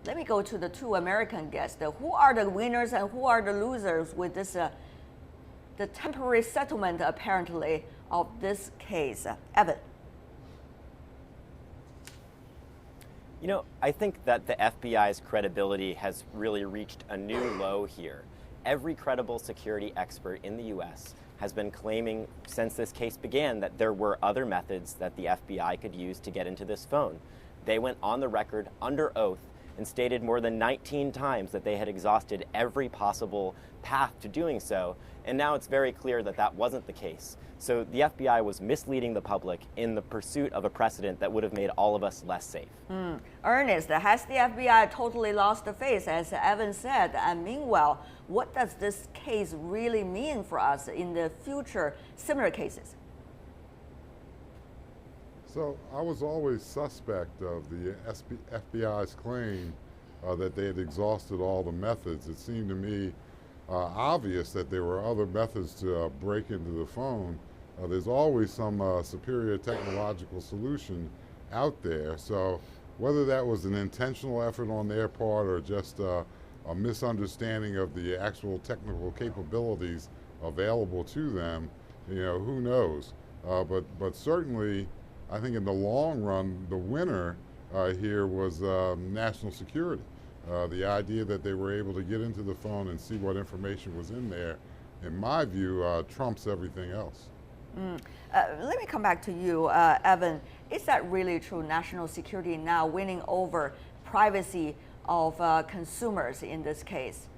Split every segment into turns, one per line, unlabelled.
let me go to the two American guests. Who are the winners and who are the losers with this, the temporary settlement apparently of this case? Evan.
You know, I think that the FBI's credibility has really reached a new low here. Every credible security expert in the US has been claiming since this case began that there were other methods that the FBI could use to get into this phone. They went on the record under oath and stated more than 19 times that they had exhausted every possible path to doing so, and now it's very clear that that wasn't the case. So the FBI was misleading the public in the pursuit of a precedent that would have made all of us less safe.
Ernest, has the FBI totally lost the face, as Evan said? And meanwhile, what does this case really mean for us in the future similar cases?
So I was always suspect of the FBI's claim that they had exhausted all the methods. It seemed to me obvious that there were other methods to break into the phone. There's always some superior technological solution out there. So whether that was an intentional effort on their part or just a misunderstanding of the actual technical capabilities available to them, you know, who knows? But certainly, I think in the long run, the winner here was national security. The idea that they were able to get into the phone and see what information was in there, in my view, trumps everything else.
Let me come back to you, Evan. Is that really true? National security now winning over privacy of consumers in this case?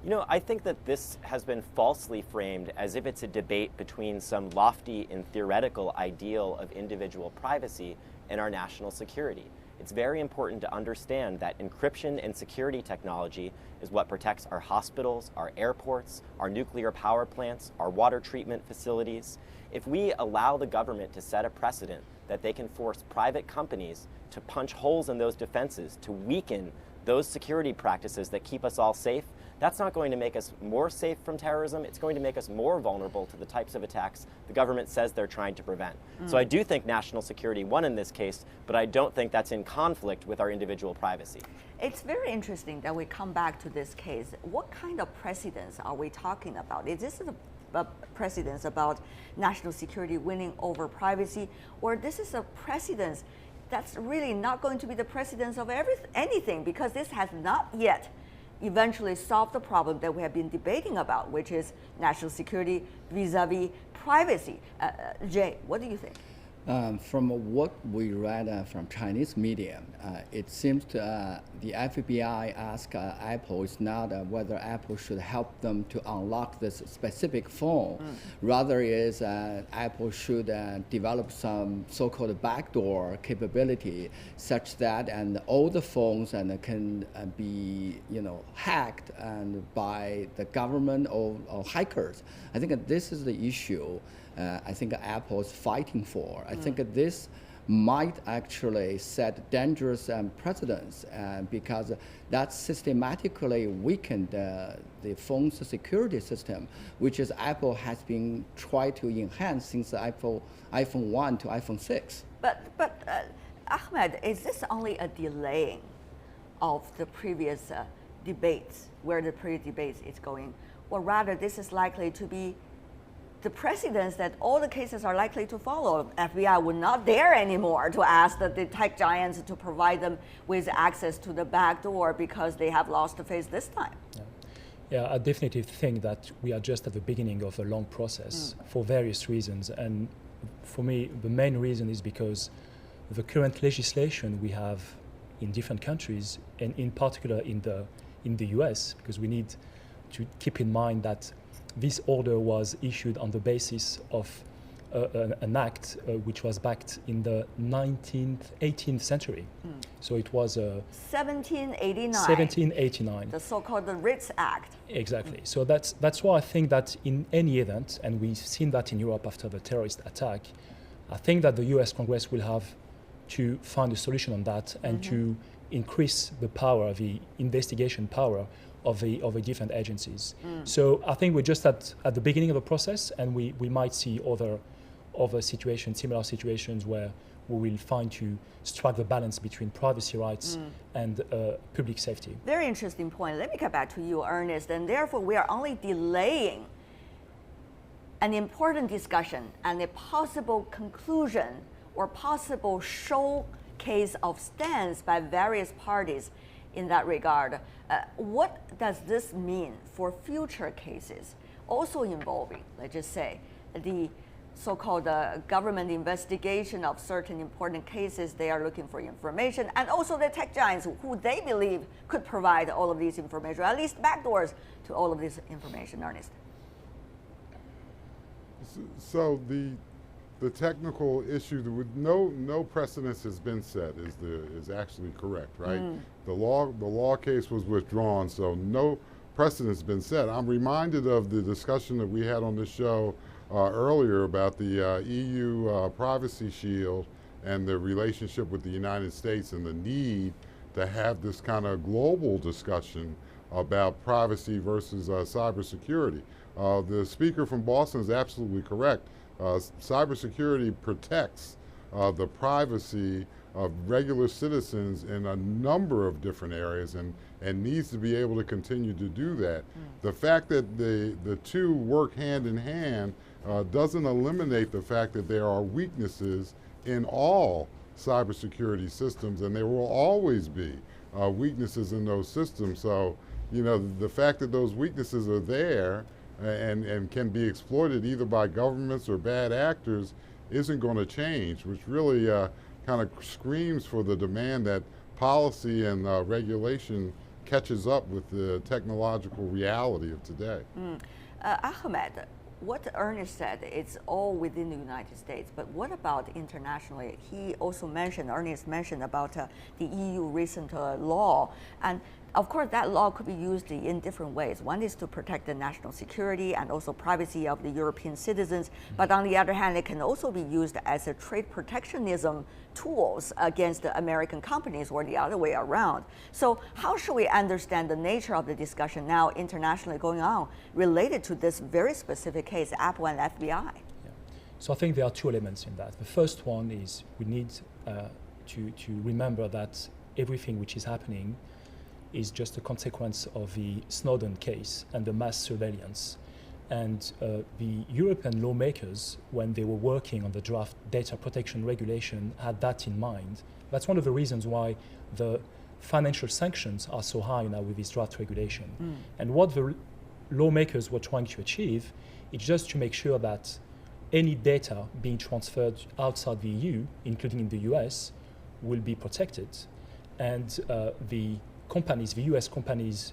You know, I think that this has been falsely framed as if it's a debate between some lofty and theoretical ideal of individual privacy and our national security. It's very important to understand that encryption and security technology is what protects our hospitals, our airports, our nuclear power plants, our water treatment facilities. If we allow the government to set a precedent that they can force private companies to punch holes in those defenses, to weaken those security practices that keep us all safe, that's not going to make us more safe from terrorism. It's going to make us more vulnerable to the types of attacks the government says they're trying to prevent. So I do think national security won in this case, but I don't think that's in conflict with our individual privacy.
It's very interesting that we come back to this case. What kind of precedents are we talking about? Is this a precedence about national security winning over privacy, or this is a precedence that's really not going to be the precedence of anything, because this has not yet eventually solved the problem that we have been debating about, which is national security vis-a-vis privacy. Jay, what do you think?
From what we read from Chinese media, it seems the FBI asked Apple is not whether Apple should help them to unlock this specific phone. Rather is Apple should develop some so-called backdoor capability such that all the phones can be hacked by the government or hackers. I think this is the issue. I think Apple is fighting for. I think this might actually set dangerous precedents because that systematically weakened the phone's security system, which is Apple has been trying to enhance since iPhone 1 to iPhone 6.
But Ahmed, is this only a delaying of the previous debates, where the previous debates is going, or rather this is likely to be the precedence that all the cases are likely to follow? FBI would not dare anymore to ask the tech giants to provide them with access to the back door because they have lost the face this time.
Yeah, I definitely think that we are just at the beginning of a long process for various reasons. And for me, the main reason is because the current legislation we have in different countries, and in particular in the US, because we need to keep in mind that this order was issued on the basis of an act which was backed in the 18th century. So it was
1789.
1789.
The so-called the Writs Act.
Exactly. So that's why I think that in any event, and we've seen that in Europe after the terrorist attack, I think that the US Congress will have to find a solution on that and to increase the power, the investigation power of the different agencies. So I think we're just at the beginning of the process, and we might see other situations, similar situations where we will find to strike the balance between privacy rights and public safety.
Very interesting point. Let me get back to you, Ernest, and therefore we are only delaying an important discussion and a possible conclusion or possible showcase of stance by various parties in that regard. What does this mean for future cases, also involving, let's just say, the so-called government investigation of certain important cases? They are looking for information, and also the tech giants who they believe could provide all of these information, or at least backdoors to all of this information, Ernest.
So the technical issue, with no precedence has been set is actually correct, right? The law case was withdrawn, so no precedence has been set. I'm reminded of the discussion that we had on this show earlier about the EU Privacy Shield and the relationship with the United States and the need to have this kind of global discussion about privacy versus cybersecurity. The speaker from Boston is absolutely correct. Cybersecurity protects the privacy of regular citizens in a number of different areas and needs to be able to continue to do that. The fact that the two work hand in hand doesn't eliminate the fact that there are weaknesses in all cybersecurity systems, and there will always be weaknesses in those systems. So, you know, the fact that those weaknesses are there and can be exploited either by governments or bad actors isn't going to change, which really kind of screams for the demand that policy and regulation catches up with the technological reality of today.
Ahmed, what Ernest said, it's all within the United States, but what about internationally? He also mentioned, Ernest mentioned about the EU recent law, and of course that law could be used in different ways. One is to protect the national security and also privacy of the European citizens, but on the other hand, it can also be used as a trade protectionism tools against the American companies or the other way around. So how should we understand the nature of the discussion now internationally going on related to this very specific case, Apple and FBI?
Yeah. So I think there are two elements in that. The first one is we need to remember that everything which is happening is just a consequence of the Snowden case and the mass surveillance. And the European lawmakers, when they were working on the draft data protection regulation, had that in mind. That's one of the reasons why the financial sanctions are so high now with this draft regulation. And what the lawmakers were trying to achieve is just to make sure that any data being transferred outside the EU, including in the US, will be protected. And the US companies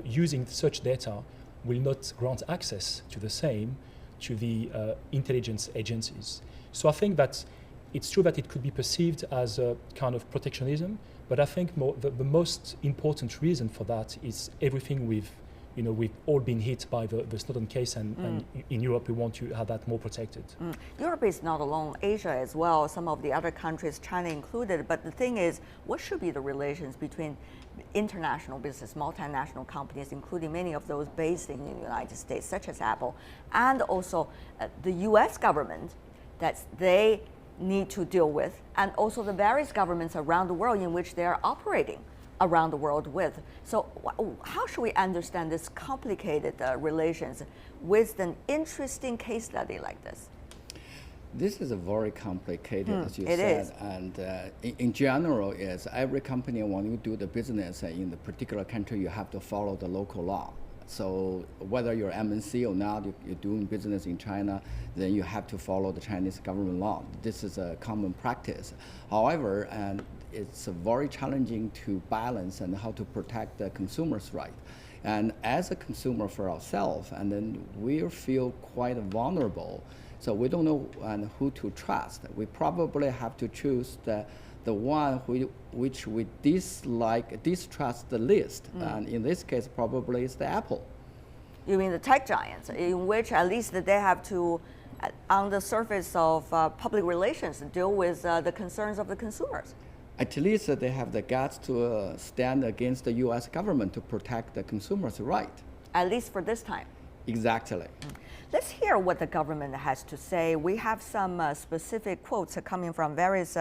using such data will not grant access to the same to the intelligence agencies. So I think that it's true that it could be perceived as a kind of protectionism, but I think the most important reason for that is everything we've all been hit by the Snowden case, and in Europe we want to have that more protected.
Europe is not alone, Asia as well, some of the other countries, China included, but the thing is, what should be the relations between international business, multinational companies, including many of those based in the United States, such as Apple, and also the US government that they need to deal with, and also the various governments around the world in which they are operating around the world with. So how should we understand this complicated relations with an interesting case study like this?
This is a very complicated, as you
it
said,
is.
and in general, is every company, when you do the business in the particular country, you have to follow the local law. So whether you're MNC or not, you're doing business in China, then you have to follow the Chinese government law. This is a common practice. However, and it's very challenging to balance and how to protect the consumer's right. And as a consumer for ourselves, and then we feel quite vulnerable. So we don't know who to trust. We probably have to choose the one which we distrust the least. And in this case, probably it's the Apple.
You mean the tech giants, in which at least they have to, on the surface of public relations, deal with the concerns of the consumers?
At least they have the guts to stand against the US government to protect the consumer's right.
At least for this time.
Exactly.
Let's hear what the government has to say. We have some specific quotes coming from various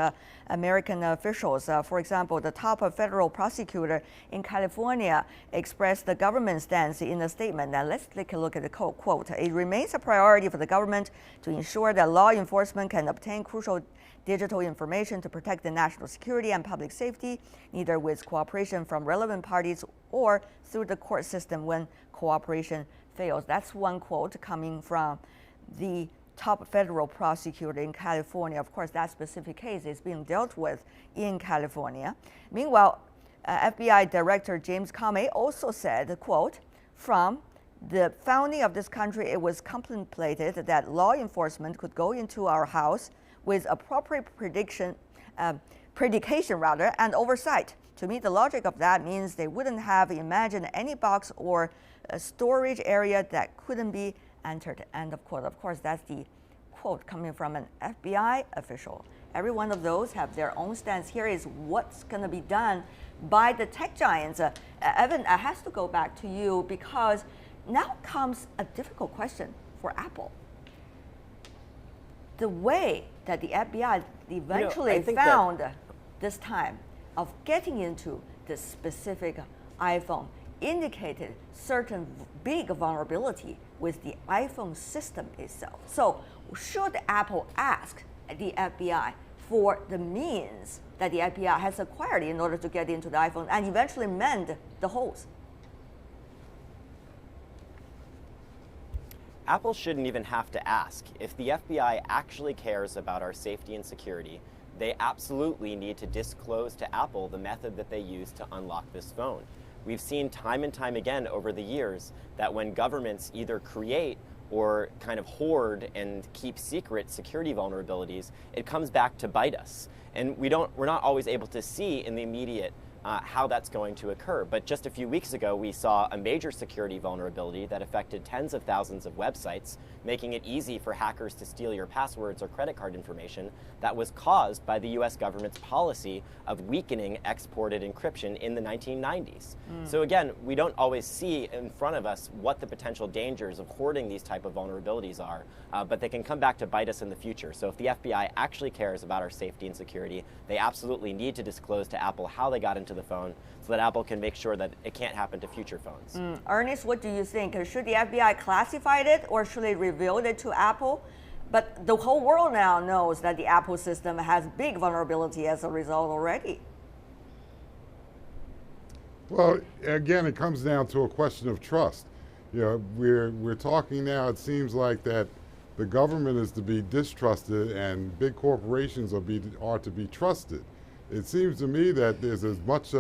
American officials. For example, the top federal prosecutor in California expressed the government's stance in a statement. Now, let's take a look at the quote. It remains a priority for the government to ensure that law enforcement can obtain crucial digital information to protect the national security and public safety, neither with cooperation from relevant parties or through the court system when cooperation fails. That's one quote coming from the top federal prosecutor in California. Of course, that specific case is being dealt with in California. Meanwhile, FBI Director James Comey also said, quote, from the founding of this country, it was contemplated that law enforcement could go into our house with appropriate predication and oversight. To me, the logic of that means they wouldn't have imagined any box or a storage area that couldn't be entered. End of quote. Of course, that's the quote coming from an FBI official. Every one of those have their own stance. Here is what's going to be done by the tech giants. Evan, I have to go back to you because now comes a difficult question for Apple. The way that the FBI eventually found this time of getting into this specific iPhone indicated certain big vulnerability with the iPhone system itself. So should Apple ask the FBI for the means that the FBI has acquired in order to get into the iPhone and eventually mend the holes?
Apple shouldn't even have to ask. If the FBI actually cares about our safety and security, they absolutely need to disclose to Apple the method that they use to unlock this phone. We've seen time and time again over the years that when governments either create or kind of hoard and keep secret security vulnerabilities, it comes back to bite us. And we're not always able to see in the immediate how that's going to occur. But just a few weeks ago, we saw a major security vulnerability that affected tens of thousands of websites, making it easy for hackers to steal your passwords or credit card information that was caused by the US government's policy of weakening exported encryption in the 1990s. So again, we don't always see in front of us what the potential dangers of hoarding these type of vulnerabilities are, but they can come back to bite us in the future. So if the FBI actually cares about our safety and security, they absolutely need to disclose to Apple how they got into the phone so that Apple can make sure that it can't happen to future phones.
Ernest, what do you think? Should the FBI classify it or should they reveal it to Apple? But the whole world now knows that the Apple system has big vulnerability as a result already.
Well, again, it comes down to a question of trust. You know, we're talking now, it seems like that the government is to be distrusted and big corporations are to be trusted. It seems to me that there's as much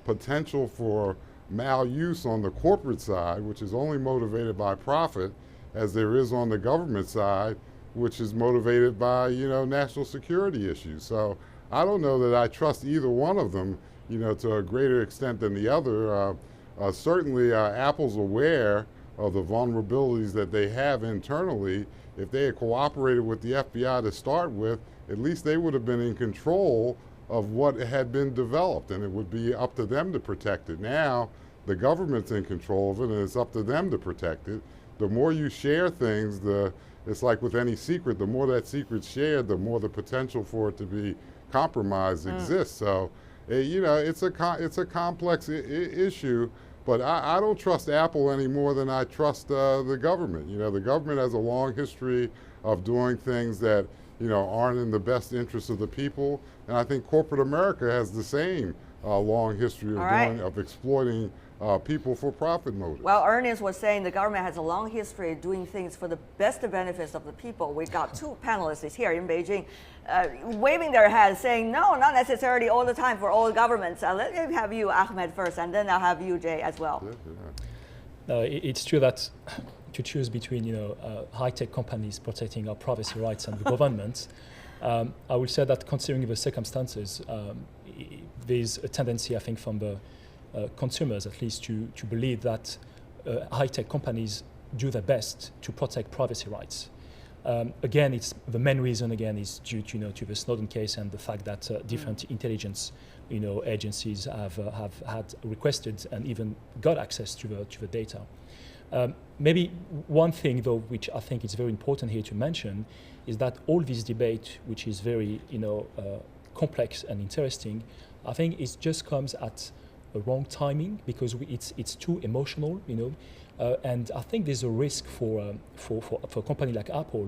potential for maluse on the corporate side, which is only motivated by profit, as there is on the government side, which is motivated by, national security issues. So I don't know that I trust either one of them, to a greater extent than the other. Certainly Apple's aware of the vulnerabilities that they have internally. If they had cooperated with the FBI to start with, at least they would have been in control of what had been developed, and it would be up to them to protect it. Now, the government's in control of it, and it's up to them to protect it. The more you share things, it's like with any secret, the more that secret's shared, the more the potential for it to be compromised exists. So, it's a complex issue, but I don't trust Apple any more than I trust the government. The government has a long history of doing things that aren't in the best interest of the people. And I think corporate America has the same long history of exploiting people for profit motives.
Well, Ernest was saying the government has a long history of doing things for the best benefits of the people. We got two panelists here in Beijing waving their hands saying, no, not necessarily all the time for all governments. Let me have you, Ahmed, first, and then I'll have you, Jay, as well.
No, it's true that to choose between high-tech companies protecting our privacy rights and the government, I would say that considering the circumstances, there's a tendency, I think, from the consumers at least to believe that high-tech companies do their best to protect privacy rights. Again, it's the main reason is due to the Snowden case and the fact that different intelligence agencies have had requested and even got access to the data. Maybe one thing, though, which I think is very important here to mention, is that all this debate, which is very, complex and interesting, I think it just comes at a wrong timing because it's too emotional, and I think there's a risk for a company like Apple,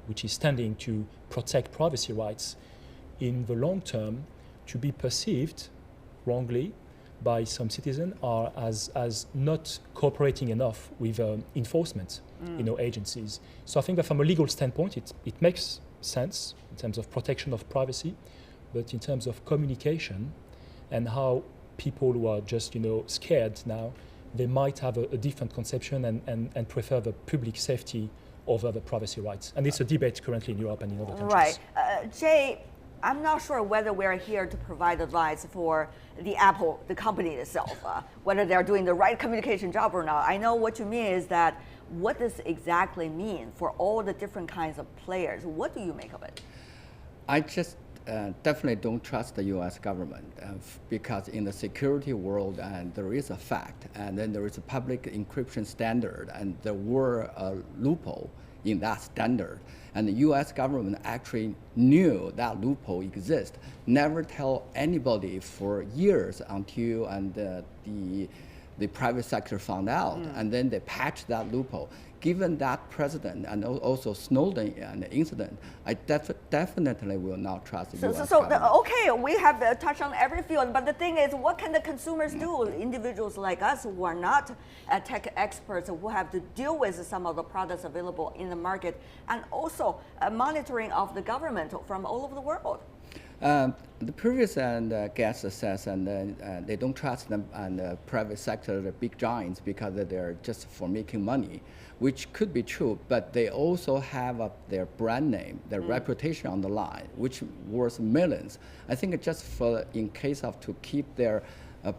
which is standing to protect privacy rights, in the long term, to be perceived wrongly by some citizens are as not cooperating enough with enforcement agencies. So I think that from a legal standpoint, it makes sense in terms of protection of privacy, but in terms of communication and how people who are just scared now, they might have a different conception and prefer the public safety over the privacy rights. And it's a debate currently in Europe and in other countries.
Right. Jay, I'm not sure whether we're here to provide advice for the Apple, the company itself, whether they're doing the right communication job or not. I know what you mean is that what does exactly mean for all the different kinds of players? What do you make of it?
I just definitely don't trust the U.S. government because in the security world, there is a fact, and then there is a public encryption standard, and there were a loophole in that standard. And the U.S. government actually knew that loophole exists, never tell anybody for years until the private sector found out, and then they patched that loophole. Given that precedent and also Snowden and the incident, I definitely will not trust the U.S. government.
Okay, we have touched on every field, but the thing is, what can the consumers do? Individuals like us who are not tech experts, who have to deal with some of the products available in the market, and also monitoring of the government from all over the world.
The previous guest says, and they don't trust them and the private sector, the big giants, because they're just for making money, which could be true. But they also have their brand name, their reputation on the line, which worth millions. I think just in case of to keep their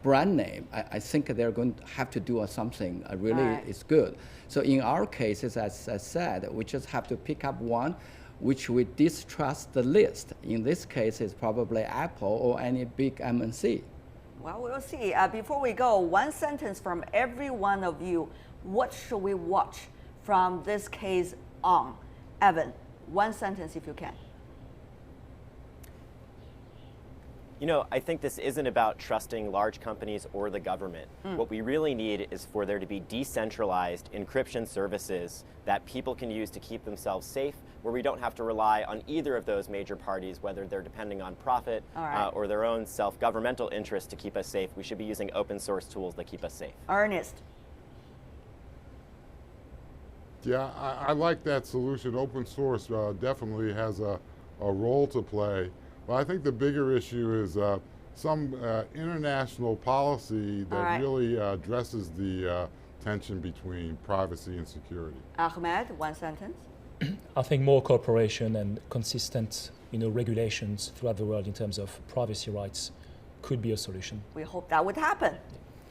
brand name, I think they're going to have to do something really is good. So in our cases, as I said, we just have to pick up one which we distrust the least. In this case, it's probably Apple or any big MNC.
Well, we'll see. Before we go, one sentence from every one of you. What should we watch from this case on? Evan, one sentence if you can.
I think this isn't about trusting large companies or the government. What we really need is for there to be decentralized encryption services that people can use to keep themselves safe, where we don't have to rely on either of those major parties, whether they're depending on profit or their own self-governmental interest to keep us safe. We should be using open source tools that keep us safe.
Ernest.
Yeah, I like that solution. Open source definitely has a role to play. Well, I think the bigger issue is some international policy that really addresses the tension between privacy and security.
Ahmed, one sentence.
I think more cooperation and consistent, regulations throughout the world in terms of privacy rights could be a solution.
We hope that would happen.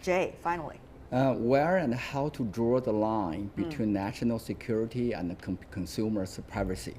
Jay, finally.
Where and how to draw the line between national security and consumers' privacy?